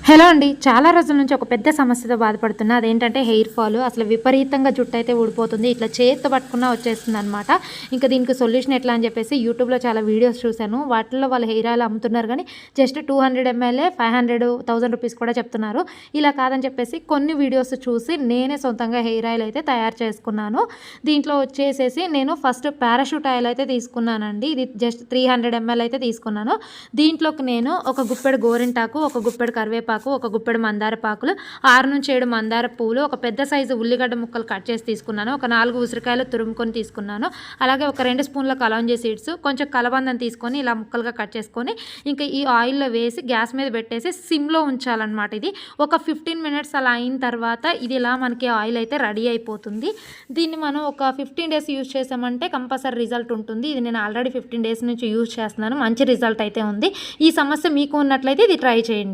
Hello అండి. చాలా రోజుల నుంచి ఒక పెద్ద సమస్యతో బాధపడుతున్నా. అదేంటంటే హెయిర్ ఫాల్. అసలు విపరీతంగా జుట్టయితే ఊడిపోతుంది. ఇట్లా చేత్తో పట్టుకున్నా వచ్చేస్తుందనమాట. ఇంకా దీనికి సొల్యూషన్ ఎట్లా అని చెప్పేసి యూట్యూబ్‌లో చాలా వీడియోస్ చూశాను. వాటిల్లో వాళ్ళు హెయిర్ ఆయిల్ అమ్ముతున్నారు గానీ జస్ట్ 200 ఎంఎల్ఏ 500, 1000 రూపీస్ కూడా చెప్తున్నారు. ఇలా కాదని చెప్పేసి కొన్ని వీడియోస్ చూసి నేనే సొంతంగా హెయిర్ ఆయిల్ అయితే తయారు చేసుకున్నాను. దీంట్లో వచ్చేసేసి నేను ఫస్ట్ పారాషూట్ ఆయిల్ అయితే తీసుకున్నానండి. ఇది జస్ట్ 300 ఎంఎల్ అయితే తీసుకున్నాను. దీంట్లోకి నేను ఒక గుప్పెడు గోరింటాకు, ఒక గుప్పెడు కరివేపాకు, ఒక గుప్పెడు మందార పాకులు, 6-7 మందార పూలు, ఒక పెద్ద సైజు ఉల్లిగడ్డ ముక్కలు కట్ చేసి తీసుకున్నాను. ఒక 4 ఉసిరికాయలు తురుముకొని తీసుకున్నాను. అలాగే ఒక 2 స్పూన్ల కలౌంజీ సీడ్స్, కొంచెం కలబందను తీసుకొని ఇలా ముక్కలుగా కట్ చేసుకొని ఇంకా ఈ ఆయిల్‌లో వేసి గ్యాస్ మీద పెట్టేసి సిమ్‌లో ఉంచాలన్నమాట. ఇది ఒక 15 మినిట్స్ అలా అయిన తర్వాత ఇది ఇలా మనకి ఆయిల్ అయితే రెడీ అయిపోతుంది. దీన్ని మనం ఒక 15 డేస్ యూజ్ చేసామంటే కంపల్సరీ రిజల్ట్ ఉంటుంది. ఇది నేను ఆల్రెడీ 15 డేస్ నుంచి యూజ్ చేస్తున్నాను. మంచి రిజల్ట్ అయితే ఉంది. ఈ సమస్య మీకు ఉన్నట్లయితే ఇది ట్రై చేయండి.